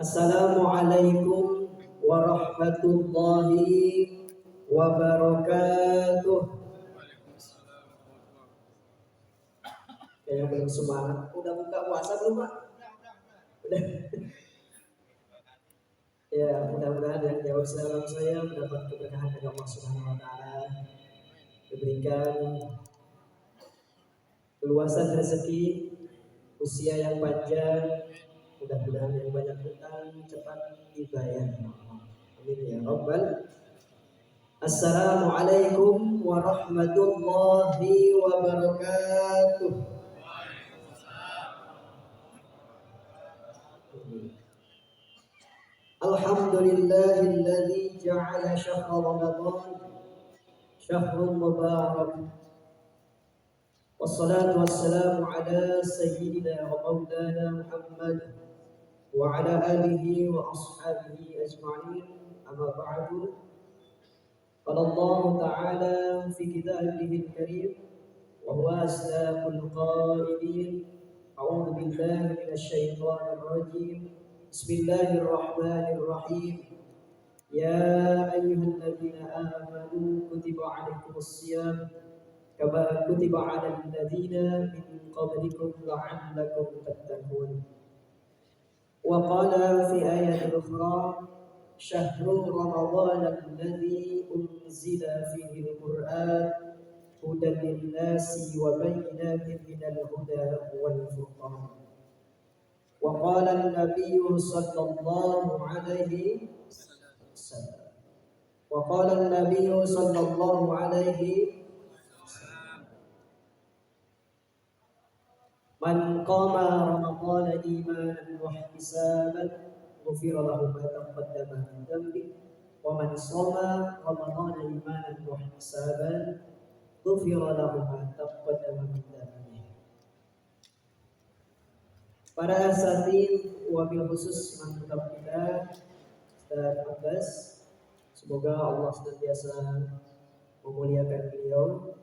Assalamualaikum warahmatullahi wabarakatuh. Kayak belum semangat. Udah buka puasa belum, Pak? Udah. Ya, mudah-mudahan yang jauh salam saya mendapat keberkahan dari Allah Subhanahu wa taala. Diberikan keluasan rezeki, usia yang panjang, mudah-mudahan yang banyak utang cepat dibayar. Amin ya rabbal. Assalamualaikum warahmatullahi wabarakatuh. Alhamdulillahilladzi ja'ala syahra Ramadan syahrun mubarak. Wassalatu wassalamu ala sayyidina wa maulana Muhammad wa ala alihi wa ashabihi ajma'in. Amma ba'du. Qala Allah Ta'ala fi kitabihil karim wa huwa asdaqul qailin. A'udzu billahi minasy syaithanir rajim. Bismillahirrahmanirrahim. Ya ayyuhalladzina amanu kutiba 'alaikumus shiyam kama kutiba 'alal ladzina min qablikum la'allakum tattaqun. Wa qala fi ayatin ukhra syahrul ramadhan alladzi unzila fihi al-Qur'an hudan lin-nasi wa bayyinatin minal huda wal furqan. Wa qala an-nabiy sallallahu alaihi wasallam. Wa qala an-nabiy sallallahu alaihi man qama ramadhana imanan wa ihtisaban ghufira lahu ma taqaddama min dhanbi wa man shama ramadhana imanan wa ihtisaban ghufira lahu ma taqaddama min dhanbi. Para asatidz wabil khusus imam kitab kita Ustaz Abbas, semoga Allah senantiasa memuliakan beliau.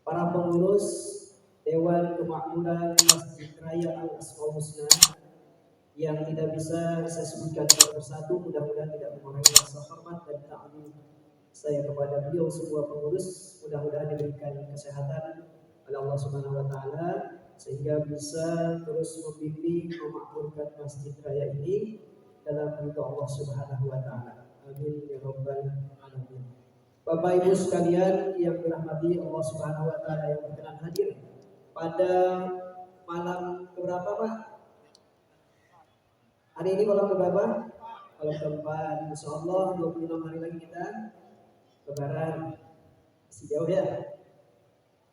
Para pengurus Dewan Kemakmuran Masjid Raya Al-Asmaul Husna yang tidak bisa saya sebutkan satu persatu, mudah-mudahan tidak mengurangi rasa hormat dan ta'zim saya kepada beliau semua pengurus. Mudah-mudahan diberikan kesehatan oleh Allah Subhanahu wa taala sehingga bisa terus membimbing memakmurkan masjid raya ini dalam ridha Allah Subhanahu wa taala. Amin ya rabbal alamin. Bapak Ibu sekalian yang dirahmati Allah Subhanahu wa taala yang berkenan hadir pada malam keberapa, Pak? Hari ini malam keberapa? Malam keempat. Insyaallah 26 hari lagi kita lebaran. Masih jauh ya.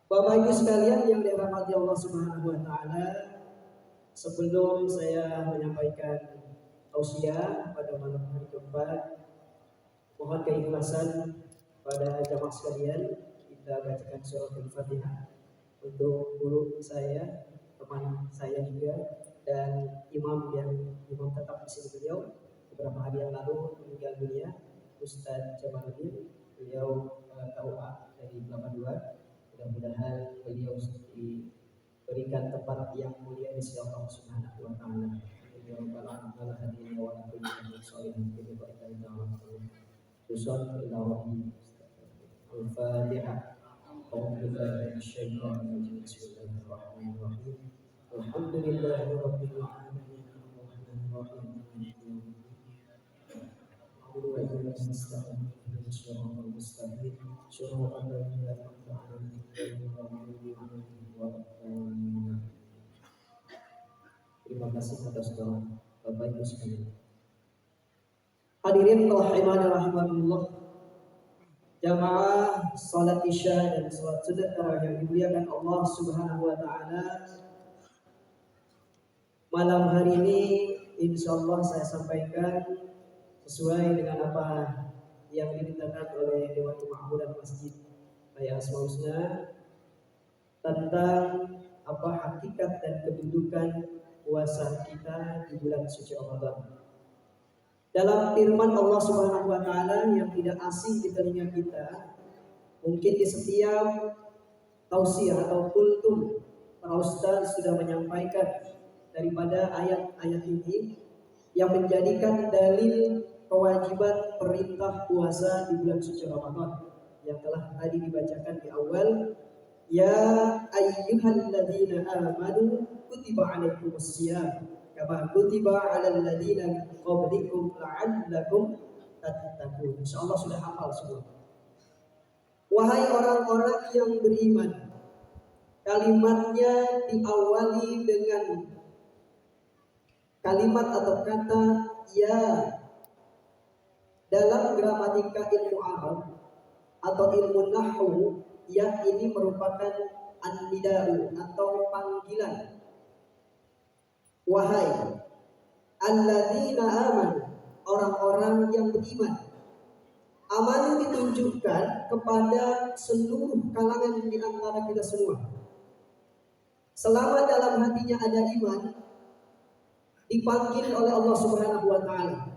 Bapak Ibu sekalian yang dirahmati Allah Subhanahu wa taala, sebelum saya menyampaikan tausiah pada malam hari keempat, mohon keikhlasan pada jamaah sekalian, kita bacakan surah Al-Fatihah untuk guru saya, teman saya juga, dan imam tetap di sini beliau beberapa hari yang lalu meninggal dunia, Ustaz Jamaluddin, beliau KUA dari 82. Mudah-mudahan beliau diberikan tempat yang mulia di sisi Allah Subhanahu wa taala. Ya rabbal alamin wa la kulli shay'in bi barakatihi ta'ala. Tusalli ila rabbi. Al-Fatihah. A'udzu billahi minasyaitonir rajim. Bismillahirrahmanirrahim. Alhamdulillahi rabbil alamin. Arrahmanir rahim. Wa iyyaka nasta'in. Shiratal mustaqim. Shiratal ladzina an'amta 'alaihim Terima kasih atas doa Bapak Ibu sekalian. Hadirin rahimani rahimakumullah. Jamaah salat Isya dan salat sunat tarawih yang dimuliakan Allah Subhanahu wa taala. Malam hari ini insyaallah saya sampaikan sesuai dengan apa yang dimintakan oleh Dewan Kemakmuran Masjid Raya Asmaul Husna tentang apa hakikat dan kedudukan puasa kita di bulan suci Ramadan. Dalam firman Allah Subhanahu wa taala yang tidak asing di telinga kita, mungkin di setiap tausiah atau kultum para ustaz sudah menyampaikan daripada ayat-ayat ini yang menjadikan dalil kewajiban perintah puasa di bulan suci Ramadan yang telah tadi dibacakan di awal. Ya ayyuhalladzina amanu kutiba alaikumusiyam kama kutiba alal ladzina min qablikum la'allakum tattaqun. Insyaallah sudah hafal semua. Wahai orang-orang yang beriman, kalimatnya diawali dengan kalimat atau kata ya. Dalam gramatika ilmu Arab atau ilmu nahwu, ya ini merupakan an-nida'u atau panggilan. Wahai alladzina amanu, orang-orang yang beriman. Amanu ditunjukkan kepada seluruh kalangan di antara kita semua. Selama dalam hatinya ada iman, dipanggil oleh Allah Subhanahu wa taala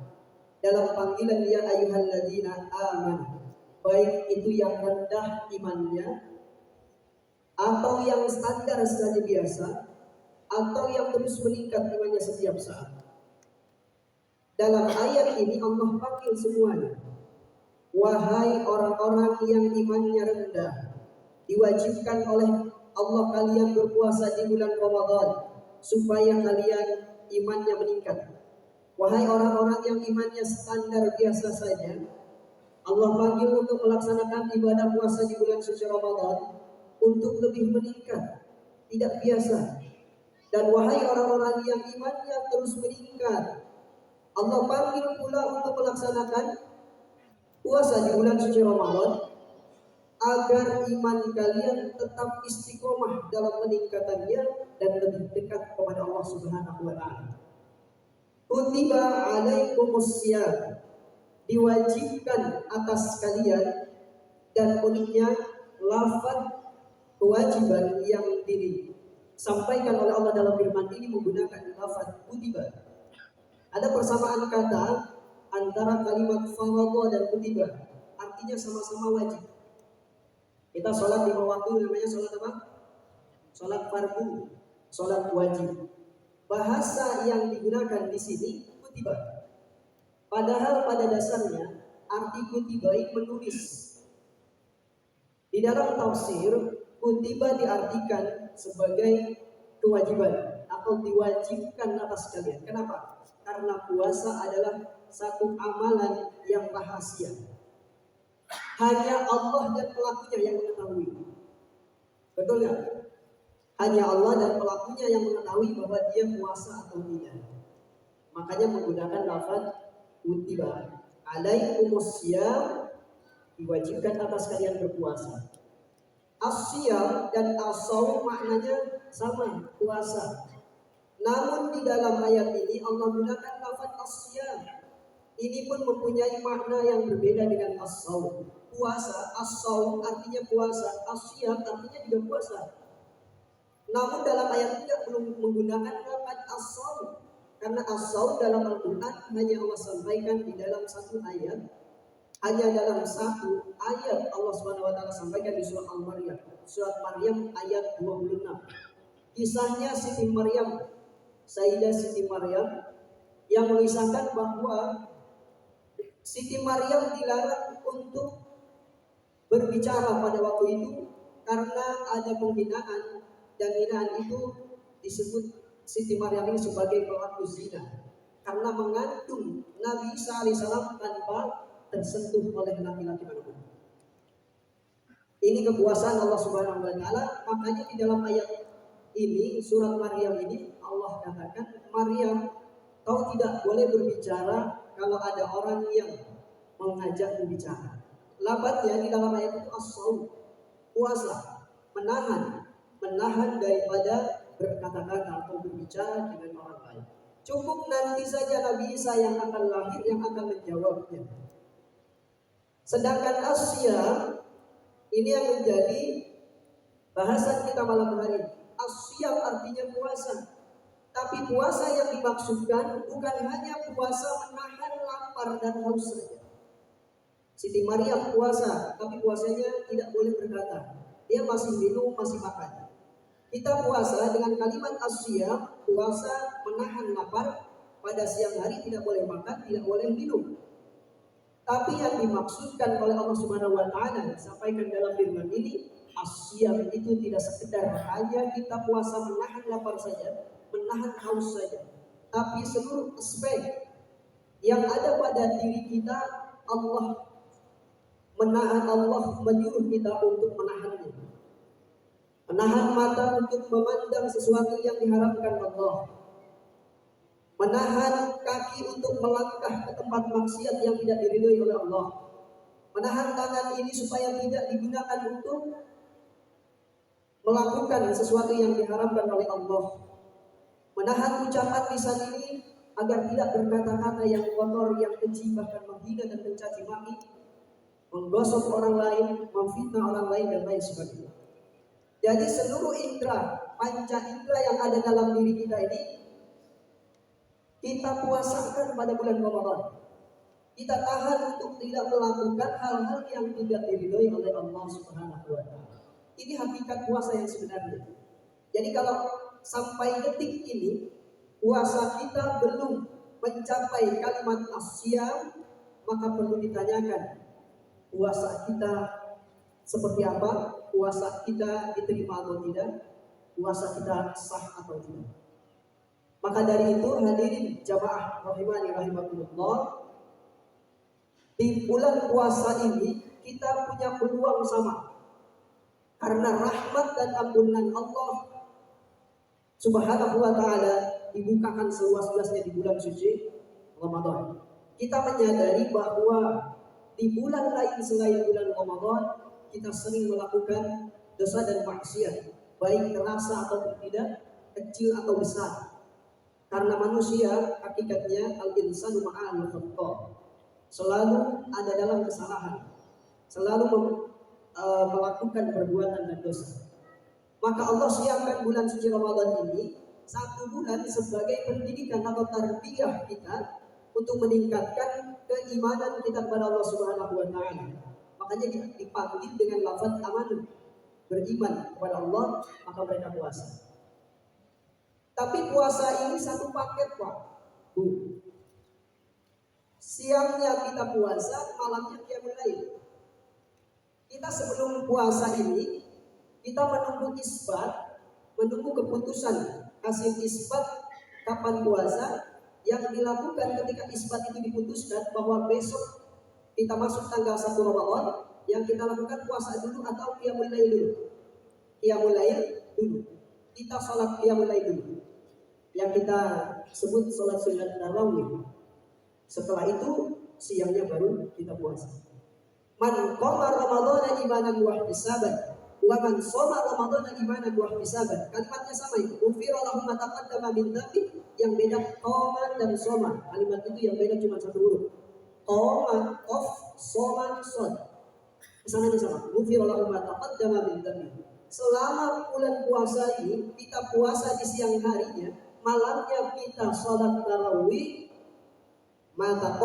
dalam panggilan ya ayyuhalladzina amanu, baik itu yang rendah imannya atau yang standar saja biasa atau yang terus meningkat imannya setiap saat. Dalam ayat ini Allah panggil semuanya. Wahai orang-orang yang imannya rendah, diwajibkan oleh Allah kalian berpuasa di bulan Ramadan supaya kalian imannya meningkat. Wahai orang-orang yang imannya standar biasa saja, Allah panggil untuk melaksanakan ibadah puasa di bulan suci Ramadan untuk lebih meningkat, tidak biasa. Dan wahai orang-orang yang imannya terus meningkat, Allah panggil pula untuk melaksanakan puasa di bulan suci Ramadan agar iman kalian tetap istiqomah dalam peningkatannya dan lebih dekat kepada Allah Subhanahu wa taala. Kutiba alaikumusiyam, diwajibkan atas kalian, dan uniknya lafaz kewajiban yang disampaikan oleh Allah dalam firman ini menggunakan lafaz kutiba. Ada persamaan kata antara kalimat faradha dan kutiba, artinya sama-sama wajib. Kita sholat 5 waktu namanya sholat apa? Sholat fardu, sholat wajib. Bahasa yang digunakan di sini kutiba. Padahal pada dasarnya arti kutiba itu menulis. Di dalam tafsir kutiba diartikan sebagai kewajiban atau diwajibkan atas kalian. Kenapa? Karena puasa adalah satu amalan yang rahasia. Hanya Allah dan pelakunya yang mengetahui. Betul ya? Hanya Allah dan pelakunya yang mengetahui bahwa dia puasa atau tidak. Makanya menggunakan lafaz kutiba alaikumusiyam, diwajibkan atas kalian berpuasa. As-siyam dan as-shaum maknanya sama, puasa. Namun di dalam ayat ini Allah gunakan lafaz as-siyam. Ini pun mempunyai makna yang berbeda dengan as-shaum. Puasa, as-shaum artinya puasa, as-siyam artinya juga puasa. Namun dalam ayat ini belum menggunakan lafaz as-shaum, karena as-shaum dalam Al-Quran hanya Allah sampaikan di dalam satu ayat. Hanya dalam satu ayat Allah Subhanahu wa taala sampaikan di surah Al-Maryam, surat Maryam ayat 26. Kisahnya Siti Maryam, Sayyidah Siti Maryam, yang mengisahkan bahwa Siti Maryam dilarang untuk berbicara pada waktu itu karena ada penghinaan, dan hinaan itu disebut Siti Maryam ini sebagai pelaku zina karena mengandung Nabi Isa alaihissalam tanpa tersentuh oleh laki-laki manapun. Ini kekuasaan Allah Subhanahu wa taala. Makanya di dalam ayat ini, surat Maryam ini, Allah katakan, Maryam, kau tidak boleh berbicara kalau ada orang yang mengajak berbicara. Labatnya di dalam ayat itu as-shaum, puasa, menahan daripada berkata-kata atau berbicara dengan orang lain. Cukup nanti saja Nabi Isa yang akan lahir yang akan menjawabnya. Sedangkan as-siyam ini yang menjadi bahasan kita malam hari ini. As-siyam artinya puasa. Tapi puasa yang dimaksudkan bukan hanya puasa menahan lapar dan haus saja. Siti Maryam puasa, tapi puasanya tidak boleh berkata. Dia masih minum, masih makan. Kita puasa dengan kalimat as-siyam, puasa menahan lapar, pada siang hari tidak boleh makan, tidak boleh minum. Tapi yang dimaksudkan oleh Allah Subhanahu wa taala disampaikan dalam firman ini, asyam itu tidak sekedar hanya kita puasa menahan lapar saja, menahan haus saja. Tapi seluruh aspek yang ada pada diri kita, Allah menahan, Allah menyuruh kita untuk menahannya. Menahan mata untuk memandang sesuatu yang diharamkan Allah. Menahan kaki untuk melangkah ke tempat maksiat yang tidak diridhoi oleh Allah. Menahan tangan ini supaya tidak digunakan untuk melakukan sesuatu yang diharamkan oleh Allah. Menahan ucapan lisan ini agar tidak berkata-kata yang kotor, yang keji, bahkan menghina dan mencaci maki, menggosok orang lain, memfitnah orang lain dan lain sebagainya. Jadi seluruh indera, panca indera yang ada dalam diri kita ini kita puasakan pada bulan Ramadan. Kita tahan untuk tidak melakukan hal-hal yang tidak diridhoi oleh Allah Subhanahu wa taala. Ini hakikat puasa yang sebenarnya. Jadi kalau sampai detik ini puasa kita belum mencapai kalimat asyam, maka perlu ditanyakan puasa kita seperti apa? Puasa kita diterima atau tidak? Puasa kita sah atau tidak? Maka dari itu hadirin jamaah rahimani rahimakumullah, di bulan puasa ini kita punya peluang sama. Karena rahmat dan ampunan Allah Subhanahu wa taala dibukakan seluas-luasnya di bulan suci Ramadan. Kita menyadari bahwa di bulan lain selain bulan Ramadan kita sering melakukan dosa dan maksiat, baik terasa atau tidak, kecil atau besar. Karena manusia hakikatnya al-insanu ma'al khata', selalu ada dalam kesalahan, selalu melakukan perbuatan dan dosa. Maka Allah siapkan bulan suci Ramadan ini satu bulan sebagai pendidikan atau tarbiyah kita untuk meningkatkan keimanan kita kepada Allah Subhanahu wa taala. Makanya dipanggil dengan lafaz aman, beriman kepada Allah, maka mereka puasa. Tapi puasa ini satu paket, Pak. Bu. Siangnya kita puasa, malamnya qiyamul lail. Kita sebelum puasa ini kita menunggu isbat, menunggu keputusan hasil isbat kapan puasa, yang dilakukan ketika isbat itu diputuskan bahwa besok kita masuk tanggal 1 Ramadan, yang kita lakukan puasa dulu atau qiyamul lail dulu. Qiyamul lail dulu. Kita salat qiyamul lail dulu, yang kita sebut salat sunat tarawih. Setelah itu siangnya baru kita puasa. Man qama ramadhana imanan wa ihtisaban wa man shoma ramadhana imanan wa ihtisaban. Kalimatnya sama itu. Ufira lahu ma taqaddama min dzambi, yang beda qama dan shoma. Kalimat itu yang beda cuma satu huruf. Qama qaf, shoma shad. Kesananya sama. Ufira lahu ma taqaddama min dzambi. Selama bulan puasa ini kita puasa di siang harinya, malamnya kita sholat tarawih, maka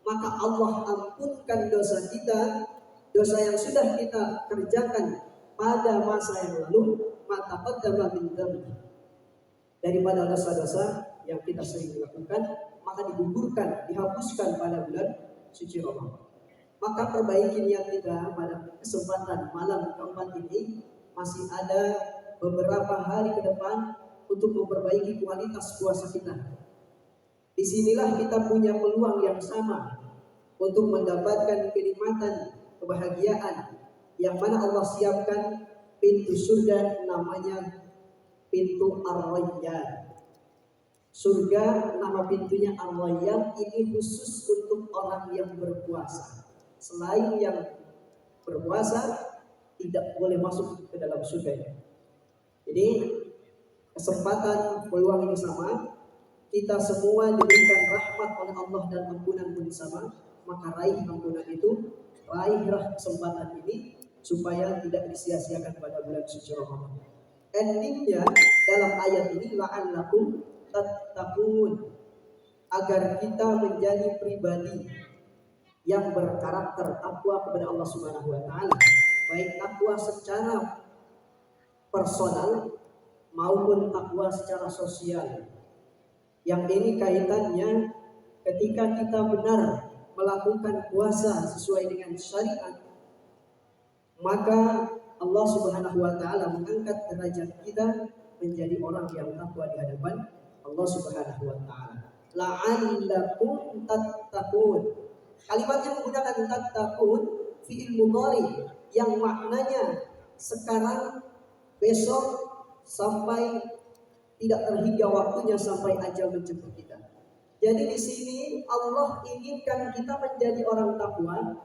maka Allah ampunkan dosa kita, dosa yang sudah kita kerjakan pada masa yang lalu, daripada dosa-dosa yang kita sering lakukan, maka digugurkan, dihapuskan pada bulan suci Ramadan. Maka perbaiki niat kita pada kesempatan malam keempat ini. Masih ada beberapa hari ke depan untuk memperbaiki kualitas puasa kita. Disinilah kita punya peluang yang sama untuk mendapatkan kenikmatan, kebahagiaan yang mana Allah siapkan pintu surga, namanya pintu Ar-Rayyan. Surga nama pintunya Ar-Rayyan, ini khusus untuk orang yang berpuasa. Selain yang berpuasa tidak boleh masuk ke dalam surga. Jadi kesempatan peluang ini sama. Kita semua diberikan rahmat oleh Allah dan ampunan pun sama. Maka raih ampunan itu, raihlah kesempatan ini supaya tidak disia-siakan pada bulan suci Ramadan. Endingnya dalam ayat ini la'allakum tattaqun, agar kita menjadi pribadi yang berkarakter takwa kepada Allah Subhanahu wa taala, baik takwa secara personal maupun takwa secara sosial. Yang ini kaitannya ketika kita benar melakukan puasa sesuai dengan syariat, maka Allah Subhanahu wa taala mengangkat derajat kita menjadi orang yang takwa di hadapan Allah Subhanahu wa taala. La'allakum tattaqun. Kalimat yang menggunakan tattaqun fi'il mudhari yang maknanya sekarang, besok, sampai tidak terhingga waktunya sampai ajal menjemput kita. Jadi di sini Allah inginkan kita menjadi orang takwa,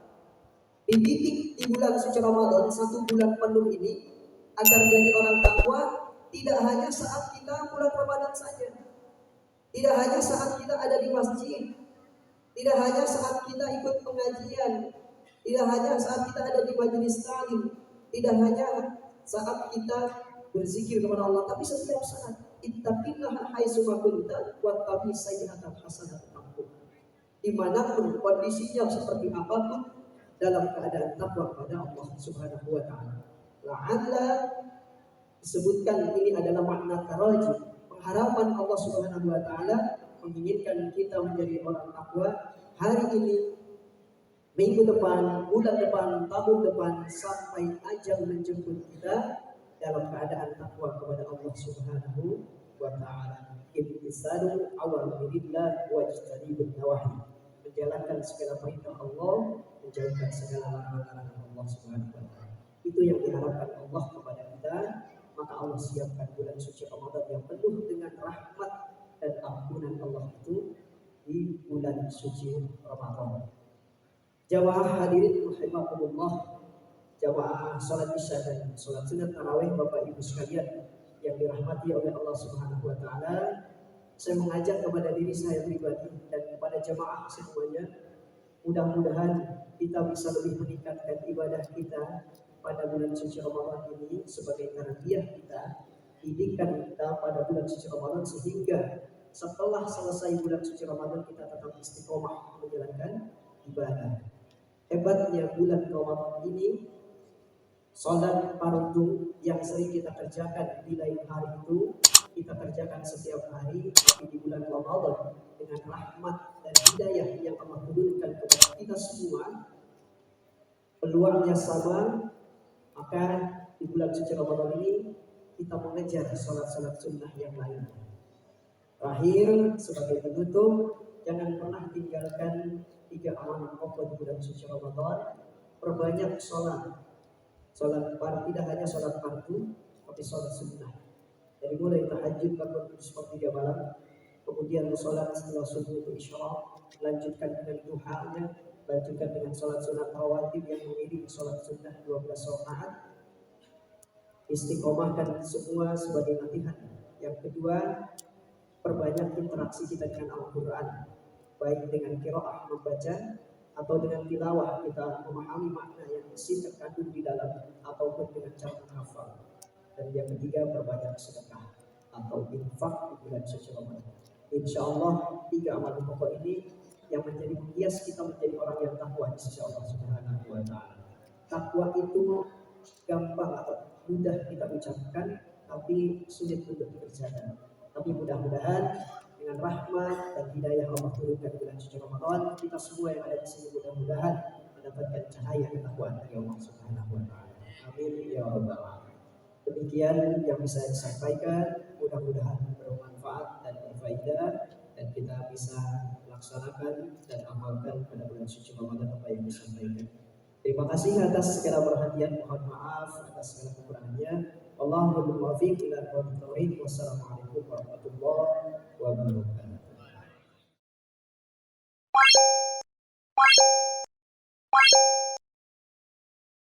dididik di bulan suci Ramadan 1 bulan penuh ini agar jadi orang takwa tidak hanya saat kita bulan Ramadan saja, tidak hanya saat kita ada di masjid, tidak hanya saat kita ikut pengajian, tidak hanya saat kita ada di majelis ta'lim, tidak hanya saat kita berzikir kepada Allah, tapi setiap saat. Ittaqillaha haitsu ma kunta wattabi sayyi'atal hasanata tamhuha. Dimanapun kondisinya seperti apapun, dalam keadaan takwa kepada Allah Subhanahu wa taala. La'alla disebutkan ini adalah makna taraji, pengharapan Allah Subhanahu wa taala menginginkan kita menjadi orang takwa hari ini, minggu depan, bulan depan, tahun depan, sampai ajal menjemput kita dalam keadaan takwa kepada Allah Subhanahu wa taala. Imtisalu awamirillah wa ijtinabun nawahi. Menjalankan segala perintah Allah, menjauhkan segala larangan Allah Subhanahu wa taala. Itu yang diharapkan Allah kepada kita. Maka Allah siapkan bulan suci Ramadan yang penuh dengan rahmat dan ampunan Allah itu di bulan suci Ramadan. Jamaah hadirin rahimakumullah, jamaah salat isya dan salat sunat tarawih Bapak Ibu sekalian yang dirahmati oleh Allah Subhanahu wa taala, saya mengajak kepada diri saya pribadi dan kepada jamaah semuanya, mudah-mudahan kita bisa lebih meningkatkan ibadah kita pada bulan suci Ramadan ini sebagai tarbiyah kita, didikan kita pada bulan suci Ramadan, sehingga setelah selesai bulan suci Ramadan kita tetap istiqomah menjalankan ibadah. Hebatnya bulan Ramadan ini, salat fardu yang sering kita kerjakan di lain hari itu kita kerjakan setiap hari, tapi di bulan Ramadan dengan rahmat dan hidayah yang Allah turunkan kepada kita semua, peluangnya sama. Maka di bulan suci Ramadan ini kita mengejar salat-salat sunnah yang lain. Terakhir, sebagai penutup, jangan pernah tinggalkan 3 amalan pokok di bulan suci Ramadan. Perbanyak sholat fardu, tidak hanya sholat fardu, tapi sholat sunnah. Dari mulai tahajud bangun sepertiga malam, kemudian sholat setelah subuh itu isyraq, lanjutkan dengan duhanya, lanjutkan dengan sholat sunat rawatib yang mengiringi sholat sunnah 12 rakaat. Istiqomahkan semua sebagai latihan. Yang kedua, perbanyak interaksi kita dengan Al-Quran, baik dengan qiraah membaca atau dengan tilawah kita memahami makna yang isi terkandung di dalam, ataupun dengan cara menghafal. Dan yang ketiga, perbanyak sedekah atau infak di bulan suci Ramadan. Insya Allah 3 amalan pokok ini yang menjadi menghias kita menjadi orang yang takwa di sisi Allah Subhanahu wa taala. Takwa itu gampang atau mudah kita ucapkan, tapi sulit untuk dikerjakan. Tapi mudah-mudahan dengan rahmat dan hidayah Allah turunkan bulan suci Ramadan, kita semua yang ada di sini mudah-mudahan mendapatkan cahaya ketakwaan dari Allah Subhanahu wa taala. Amin ya rabbal alamin. Demikian yang bisa saya sampaikan, mudah-mudahan bermanfaat dan berfaedah, dan kita bisa laksanakan dan amalkan pada bulan suci Ramadan apa yang disampaikan. Terima kasih atas segala perhatian, mohon maaf atas segala kekurangannya. Wallahul muwaffiq ila aqwamit thoriq. Wassalamualaikum warahmatullahi wabarakatuh.